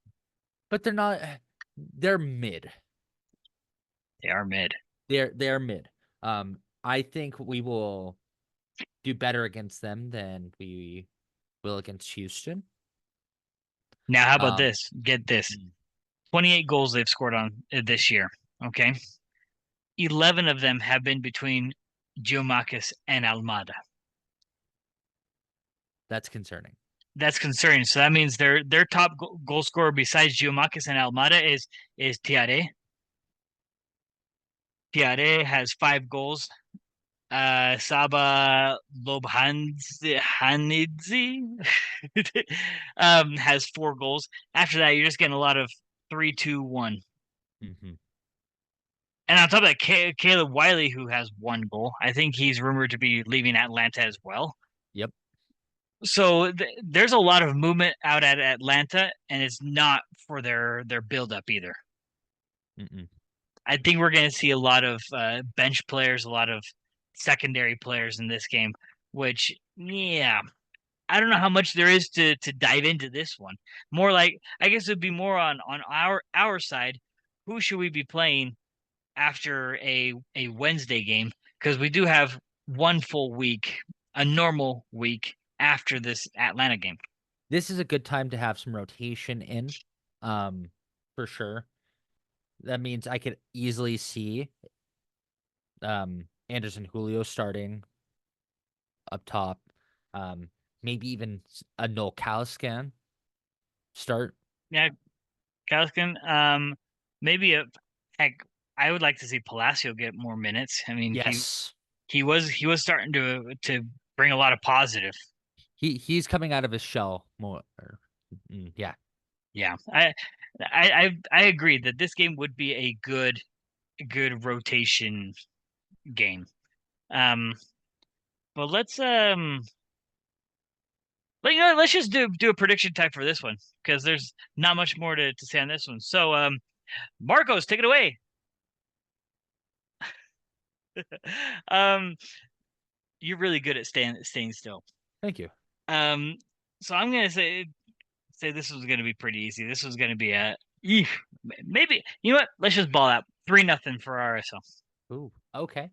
But they're not. They're mid. They are mid. They're mid. I think we will do better against them than we will against Houston. Now, how about Um, this? Get this: mm, 28 goals they've scored on this year. Okay, 11 of them have been between Giamakis and Almada. that's concerning. That's concerning. So that means their top goal scorer besides Giamakis and Almada is Tiare. Tiare has 5 goals. Saba Lobhanidze has 4 goals. After that, you're just getting a lot of 3-2-1. Hmm. And on top of that, Caleb Wiley, who has 1 goal, I think he's rumored to be leaving Atlanta as well. Yep. So there's a lot of movement out at Atlanta, and it's not for their build up either. Mm-mm. I think we're going to see a lot of bench players, a lot of secondary players in this game, which yeah, I don't know how much there is to dive into this one. More like I guess it'd be more on our side. Who should we be playing after a Wednesday game? Because we do have one full week, a normal week after this Atlanta game. This is a good time to have some rotation in, for sure. That means I could easily see Anderson Julio starting up top. Maybe even a Noel Caliscan start. Yeah, Kalaskin. Maybe a heck. I would like to see Palacio get more minutes. I mean, Yes. he was starting to bring a lot of positive. He's coming out of his shell more. Yeah. Yeah, I agree that this game would be a good rotation game. Um, but let's just do a prediction type for this one because there's not much more to say on this one. So Marcos, take it away. Um, you're really good at staying still. Thank you. Um, so I'm gonna say this was gonna be pretty easy. This was gonna be maybe you know what? Let's just ball out 3-0 for RSL. Ooh. Okay.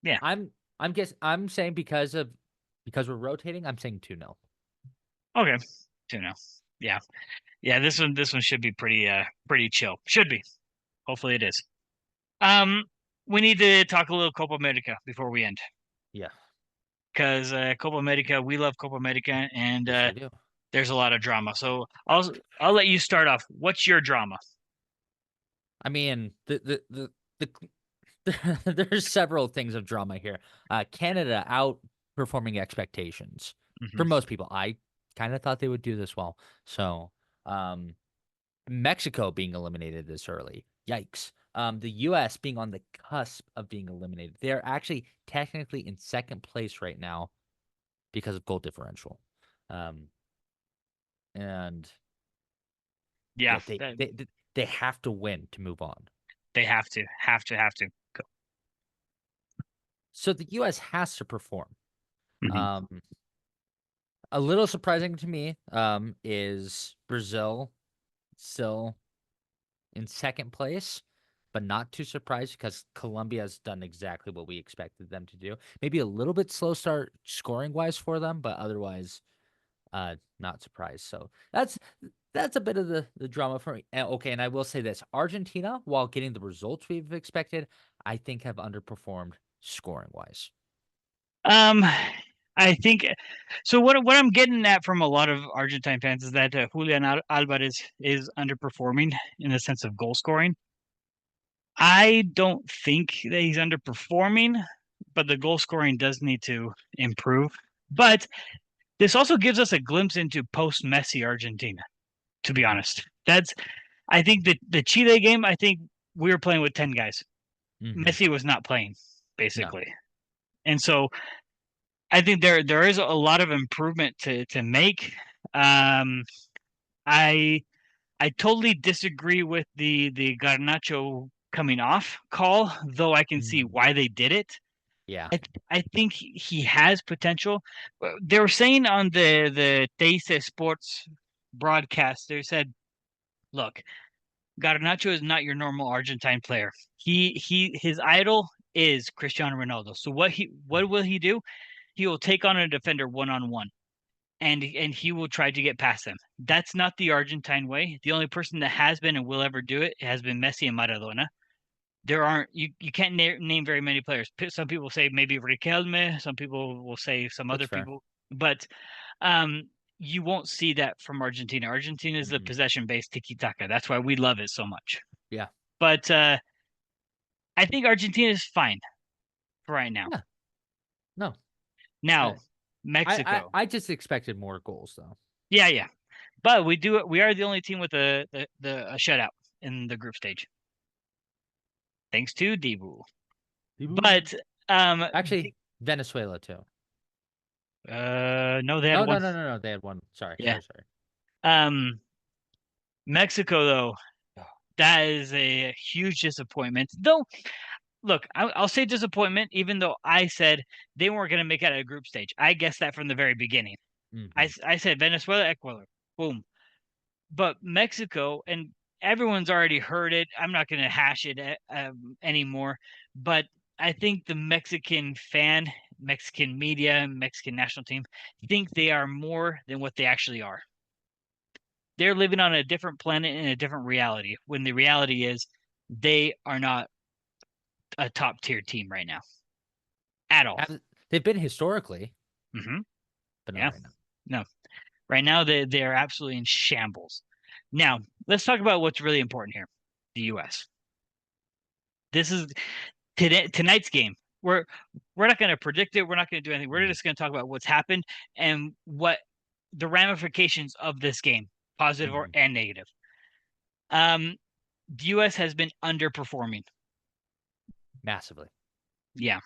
Yeah. I'm saying because we're rotating, I'm saying 2-0. Okay. 2-0. Yeah. Yeah. This one should be pretty chill. Should be. Hopefully it is. Um, we need to talk a little Copa America before we end Yeah. because Copa America, we love Copa America, and Yes, we do. there's a lot of drama. So I'll let you start off. What's your drama? I mean, there's several things of drama here. Canada outperforming expectations for Hmm. most people. I kind of thought they would do this well. So, um, Mexico being eliminated this early. Yikes. The US being on the cusp of being eliminated. They're actually technically in second place right now because of goal differential. Um, and Yeah, yeah, they have to win to move on. they have to. So the US has to perform. Hmm. Um, a little surprising to me is Brazil still in second place, but not too surprised because Colombia has done exactly what we expected them to do. Maybe a little bit slow start scoring wise for them, but otherwise, not surprised. So that's a bit of the drama for me. Okay, and I will say this: Argentina, while getting the results we've expected, I think have underperformed scoring wise. Um, I think so. What I'm getting at from a lot of Argentine fans is that Julian Alvarez is underperforming in the sense of goal scoring. I don't think that he's underperforming, but the goal scoring does need to improve. But this also gives us a glimpse into post Messi Argentina, to be Hmm. honest. That's I think the Chile game, I think we were playing with 10 guys. Hmm. Messi was not playing, No. basically. And so I think there is a lot of improvement to make. Um, I I totally disagree with the Garnacho coming off call, though I can see Mm. why they did it. Yeah. I think he has potential. They were saying on the Teise Sports broadcast, they said, "Look, Garnacho is not your normal Argentine player. His idol is Cristiano Ronaldo. So what will he do? He will take on a defender one on one, and he will try to get past them. That's not the Argentine way. The only person that has been and will ever do it has been Messi and Maradona. There aren't you can't name very many players. Some people say maybe Riquelme. Some people will say some That's other fair. people, but um, you won't see that from Argentina. Argentina is the Hmm. possession based tiki taka. That's why we love it so much. Yeah. But I think Argentina is fine for right now. Yeah. No. Now, Uh, Mexico. I just expected more goals though. Yeah, yeah. But we are the only team with a shutout in the group stage. Thanks to Debu. Debut. But Actually, Venezuela too. no, they had No, one. no, no, no, no. They had one. Sorry, Yeah. sorry, sorry. Um Mexico though, that is a huge disappointment. Though look, I'll say disappointment, even though I said they weren't going to make it out of group stage. I guessed that from the very beginning. Hmm. I said Venezuela, Ecuador, boom. But Mexico, and everyone's already heard it. I'm not going to hash it anymore. But I think the Mexican fan, Mexican media, Mexican national team think they are more than what they actually are. They're living on a different planet in a different reality. When the reality is, they are not a top tier team right now at all. They've been historically, Hmm. but not Yeah, right now. no. Right now, they are absolutely in shambles. Now, let's talk about what's really important here: the U.S. This is tonight's game. We're not going to predict it. We're not going to do anything. We're Hmm. just going to talk about what's happened and what the ramifications of this game, positive or Hmm. and negative. Um, the U.S. has been underperforming. Massively. Yeah,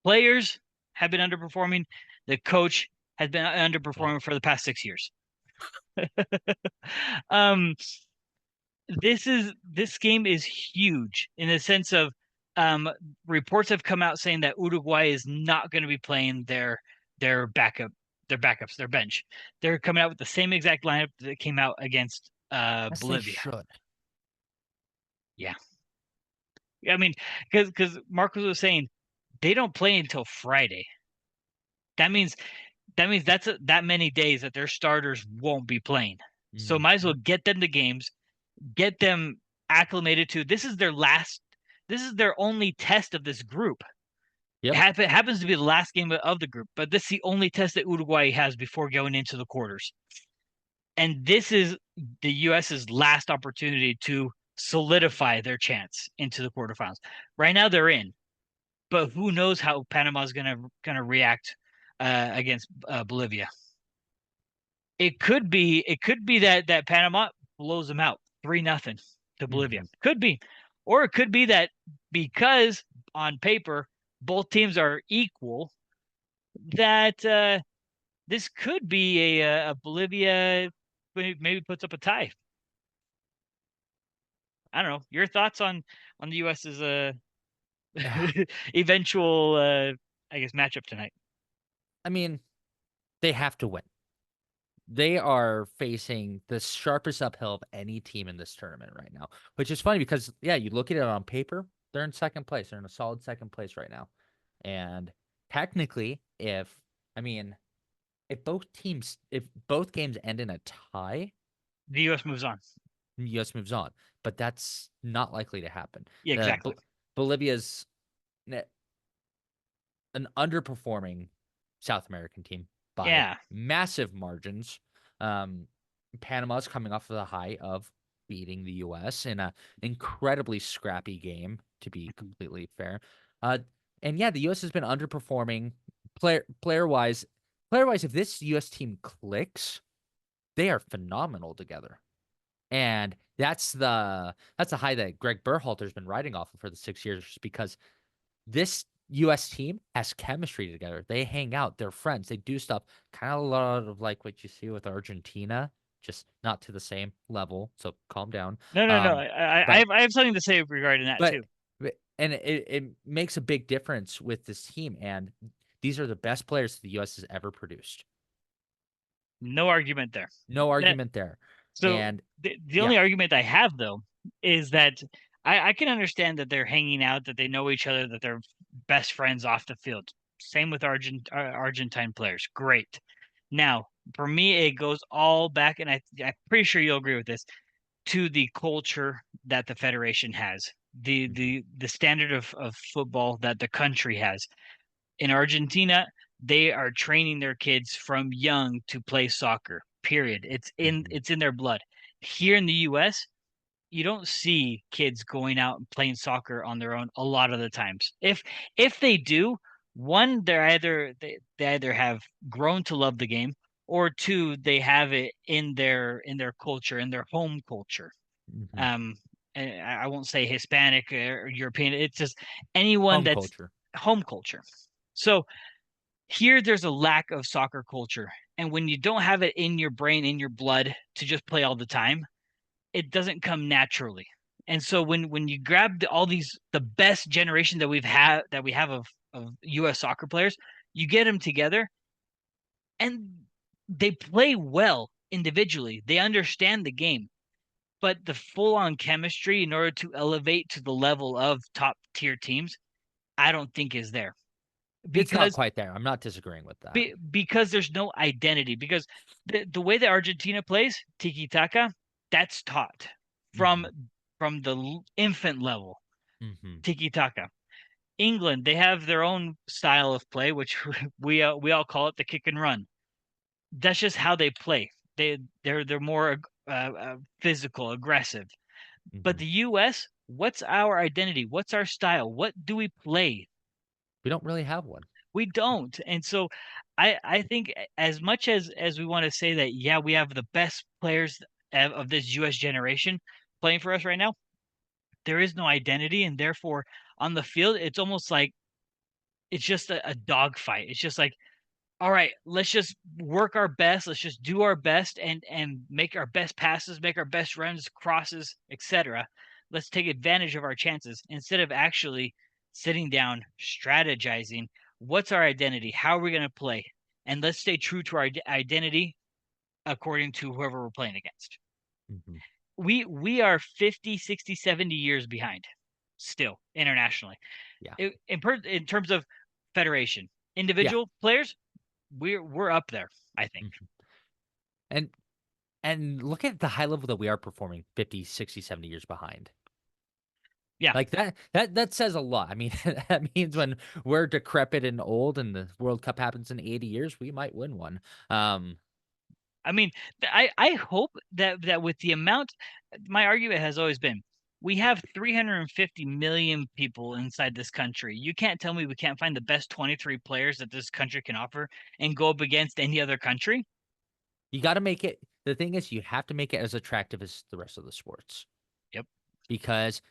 players have been underperforming. The coach has been Oh. underperforming for the past 6 years. um, this game is huge in the sense of um, reports have come out saying that Uruguay is not going to be playing their backup their backups their bench. They're coming out with the same exact lineup that came out against Yes, they Bolivia. should. Yeah, I mean because Marcos was saying they don't play until Friday. That means that many days that their starters won't be playing. So might as well Hmm. get them the games, get them acclimated to this is their only test of this group. Yep. It happens to be the last game of the group, but this is the only test that Uruguay has before going into the quarters. And this is the US's last opportunity to solidify their chance into the quarterfinals. Right now they're in, but who knows how Panama's gonna react against Bolivia. It could be that Panama blows them out 3-0 to Bolivia. Hmm. Could be. Or it could be that because on paper both teams are equal, that this could be a Bolivia maybe puts up a tie. I don't know. Your thoughts on the US's eventual I guess matchup tonight. I mean, they have to win. they are facing the sharpest uphill of any team in this tournament right now, which is funny because, yeah, you look at it on paper, they're in second place. They're in a solid second place right now. And technically, I mean, if both games end in a tie, The U.S. moves on. the US moves on. But that's not likely to happen. Yeah, The exactly. Bolivia's an underperforming South American team by Yeah. massive margins. Um, Panama's coming off of the high of beating the U.S. in a incredibly scrappy game, to be completely fair. Uh, and yeah, the U.S. has been underperforming player wise. Player wise, if this U.S. team clicks, they are phenomenal together. And that's the high that Greg Berhalter's been riding off of for the 6 years, just because this US team has chemistry together. They hang out, they're friends, they do stuff kind of a lot of like what you see with Argentina, just not to the same level. So calm down. No, no, no. Um, I but have something to say regarding that but too. and it makes a big difference with this team. And these are the best players the US has ever produced. No argument there. No That argument there. so And the yeah. only argument I have though is that I can understand that they're hanging out, that they know each other, that they're best friends off the field. Same with Argentine players. Great. Now, for me, it goes all back, and I'm pretty sure you'll agree with this, to the culture that the federation has, the Mhm, the the standard of football that the country has. In Argentina, they are training their kids from young to play soccer. Period. mhm, It's in their blood. Here in the US, you don't see kids going out and playing soccer on their own a lot of the times. If they do, one, they either have grown to love the game, or two, they have it in their culture, in their home culture. mhm. Um, and I won't say Hispanic or European. It's just anyone Home that's culture. home culture. So here, there's a lack of soccer culture, and when you don't have it in your brain, in your blood, to just play all the time, it doesn't come naturally. And so when you grab all these the best generation that we have of US soccer players, you get them together and they play well individually. They understand the game, but the full on chemistry in order to elevate to the level of top tier teams, I don't think is there. It's not Because quite there. I'm not disagreeing with that. because there's no identity. Because the way that Argentina plays tiki taka, that's taught from Mhm, the infant level. mhm. Tiki taka. England, they have their own style of play, which we all call it the kick and run. That's just how they play. They're more physical, aggressive. But Mhm. the U.S., what's our identity? What's our style? What do we play? We don't really have one. We don't. And so I think as much as we want to say that, yeah, we have the best players of this US generation playing for us right now, there is no identity, and therefore on the field it's almost like it's just a dogfight. It's just like, all right, let's just work our best, let's just do our best and make our best passes, make our best runs, crosses, etc. Let's take advantage of our chances instead of actually sitting down, strategizing. What's our identity? How are we going to play? And let's stay true to our identity according to whoever we're playing against. Mhm. We are 50, 60, 70 years behind still internationally. Yeah. In terms of federation, Yeah. individual players, we're up there, I think. Mhm. And look at the high level that we are performing 50, 60, 70 years behind. Yeah. Like that says a lot. I mean, that means when we're decrepit and old and the World Cup happens in 80 years, we might win one. Um, I mean, I hope that with the amount, my argument has always been, we have 350 million people inside this country. You can't tell me we can't find the best 23 players that this country can offer and go up against any other country. you got to make it. The thing is, you have to make it as attractive as the rest of the sports, Yep. because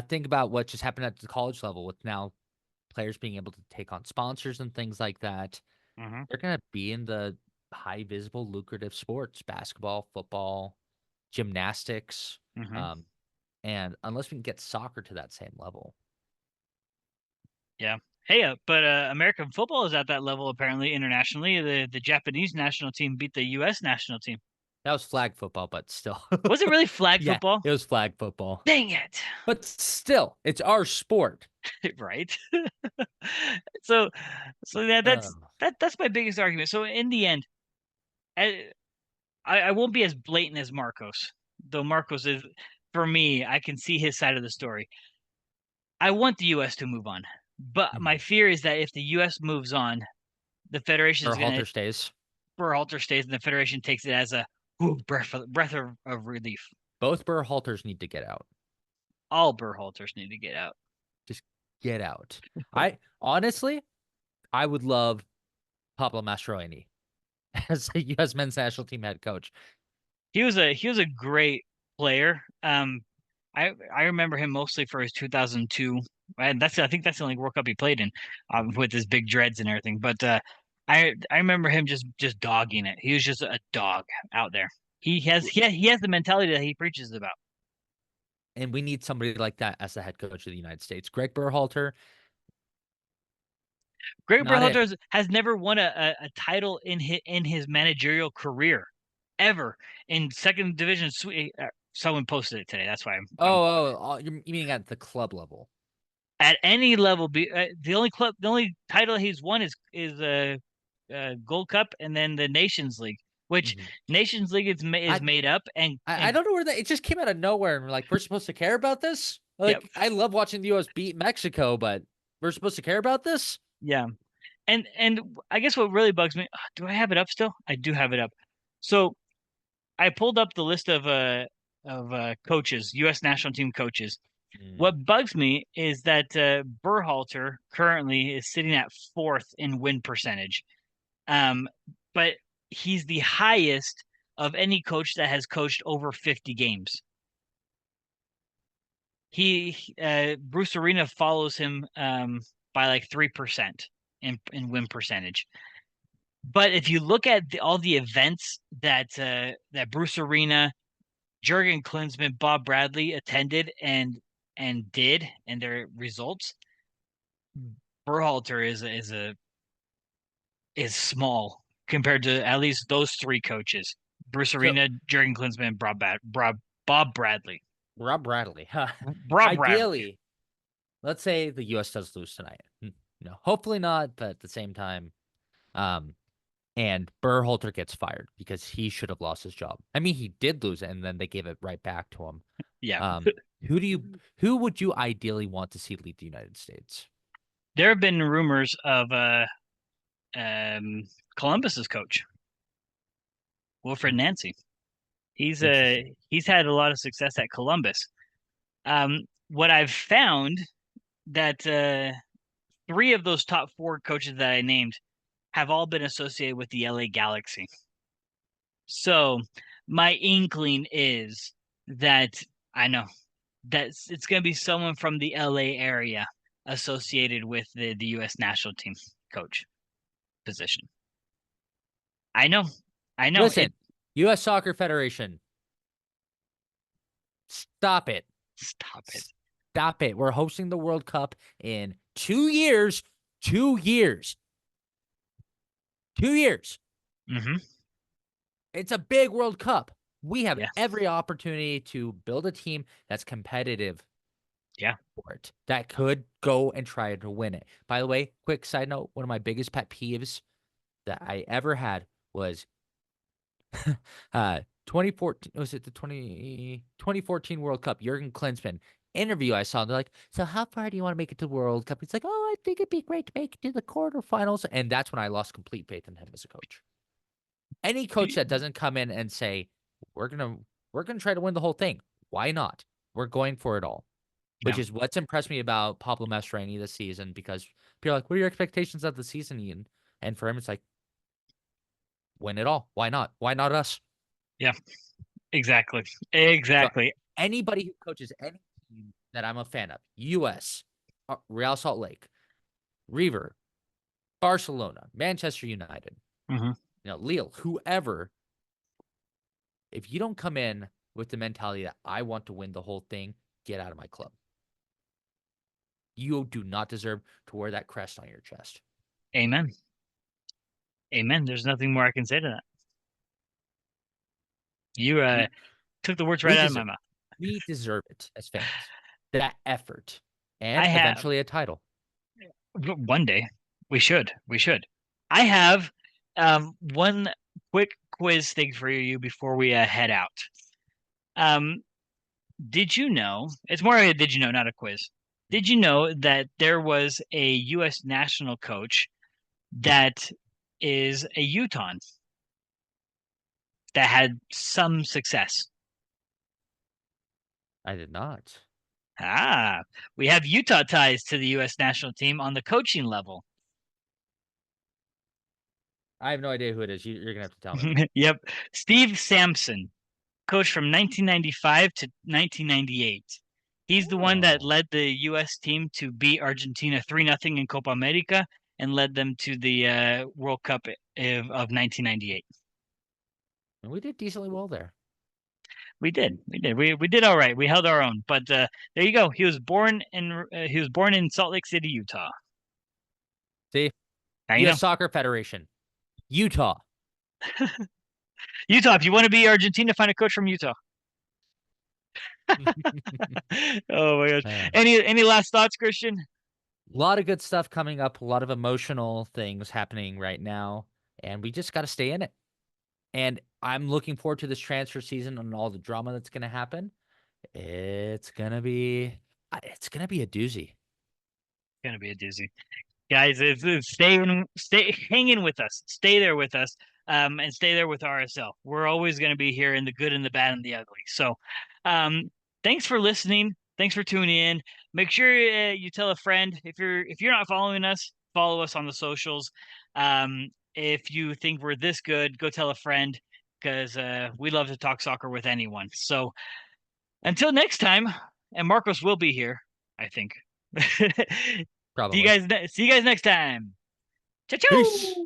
think about what just happened at the college level with now players being able to take on sponsors and things like that. Hmm. They're gonna be in the high visible, lucrative sports: basketball, football, gymnastics. Hmm. Um, and unless we can get soccer to that same level, Yeah. Hey, but American football is at that level apparently internationally. The Japanese national team beat the U.S. national team. That was flag football, but still. Was it really flag Yeah, football? it was flag football. Dang it! But still, it's our sport. Right. So, so yeah, that's Oh. that's my biggest argument. So in the end, I I won't be as blatant as Marcos, though Marcos is for me. I can see his side of the story. I want the U.S. to move on, but my Mhm. fear is that if the U.S. moves on, the Federation is Or going to halter stays. Berhalter stays, and the Federation takes it as a breath of relief. Both Berhalters need to get out. All Berhalters need to get out. Just get out. I honestly, I would love Pablo Mastroeni as a U.S. men's national team head coach. He was a great player. I remember him mostly for his 2002, and I think that's the only World Cup he played in, with his big dreads and everything. But I remember him just dogging it. He was just a dog out there. He has the mentality that he preaches about. And we need somebody like that as the head coach of the United States. Greg Berhalter, Greg not it. Berhalter has never won a title in his managerial career, ever in second division. Someone posted it today. That's why I'm You meaning at the club level? at any level. The only title he's won is Gold Cup and then the Nations League, which Mhm. Nations League is I, made up I and don't know where that it just came out of nowhere, and we're like, we're supposed to care about this. yeah, Like, I love watching the U.S. beat Mexico, but we're supposed to care about this. yeah. And I guess what really bugs me, do I have it up still? I do have it up. So I pulled up the list of coaches, U.S. national team coaches. Mm. What bugs me is that Berhalter currently is sitting at fourth in win percentage. But he's the highest of any coach that has coached over 50 games. Bruce Arena follows him by like 3% in win percentage. But if you look at all the events that Bruce Arena, Jurgen Klinsmann, Bob Bradley attended and did and their results, Berhalter is small compared to at least those three coaches: Bruce So Arena, Jurgen Klinsmann, Bob Bradley. Rob Bradley, huh? Bob Bradley. Ideally, let's say the U.S. does lose tonight. Hopefully not, but at the same time, um, and Berhalter gets fired because he should have lost his job. I mean, he did lose it, and then they gave it right back to him. Yeah, Um, who would you ideally want to see lead the United States? there have been rumors of um, Columbus's coach, Wilfred Hmm, Nancy. interesting. He's had a lot of success at Columbus. What I've found that three of those top four coaches that I named have all been associated with the LA Galaxy. So my inkling is that I know that it's going to be someone from the LA area associated with the U.S. national team coach position. I know, I know it. Listen, U.S. Soccer Federation, stop it. Stop it. Stop it. We're hosting the World Cup in 2 years. 2 years. 2 years. Hmm. It's a big World Cup. We have Yeah, every opportunity to build a team that's competitive yeah. for it, that could go and try to win it. By the way, quick side note, one of my biggest pet peeves that I ever had was 2014, was it the 2014 World Cup? Jurgen Klinsmann interview I saw. They're like, so how far do you want to make it to the World Cup? He's like, oh, I think it'd be great to make it to the quarterfinals. And that's when I lost complete faith in him as a coach. Any coach that doesn't come in and say, we're gonna we're gonna try to win the whole thing. Why not? We're going for it all. Which No, is what's impressed me about Pablo Mastroeni this season, because people are like, what are your expectations of the season, Ian? And for him, it's like, win it all. Why not? Why not us? yeah, exactly, So exactly. anybody who coaches any team that I'm a fan of, US, Real Salt Lake, River, Barcelona, Manchester United, Hmm. Lille, whoever, if you don't come in with the mentality that I want to win the whole thing, get out of my club. You do not deserve to wear that crest on your chest. Amen. Amen. There's nothing more I can say to that. You We took the words right we out of my deserve mouth. we deserve it as fans. That effort I and have eventually a title. one day. We should. We should. I have one quick quiz thing for you before we head out. Um, did you know? It's more of a did you know, not a quiz. Did you know that there was a U.S. national coach that is a Utah that had some success? I did not. Ah, we have Utah ties to the U.S. national team on the coaching level. I have no idea who it is. You're gonna have to tell me. Yep. Steve Sampson, coached from 1995 to 1998. He's the one that Oh, led the U.S. team to beat Argentina 3-0 in Copa America and led them to the World Cup of 1998. and we did decently well there. We did. We did. We did all right. We held our own. But there you go. He was born in Salt Lake City, Utah. See, Now you U.S. know. Soccer Federation, Utah. Utah, if you want to be Argentina, find a coach from Utah. Oh my gosh. A Any last thoughts, Christian? lot of good stuff coming up. A lot of emotional things happening right now, and we just got to stay in it. And I'm looking forward to this transfer season and all the drama that's going to happen. It's gonna be, it's gonna be a doozy. Gonna be a doozy. Guys, it's stay hanging with us, stay there with us, and stay there with RSL. We're always going to be here in the good and the bad and the ugly. So um thanks for listening, thanks for tuning in. Make sure you tell a friend. If you're not following us, follow us on the socials. If you think we're this good, go tell a friend, because we love to talk soccer with anyone. So until next time, and Marcos will be here, I think. Probably. See you guys next time. Ciao, Peace. ciao.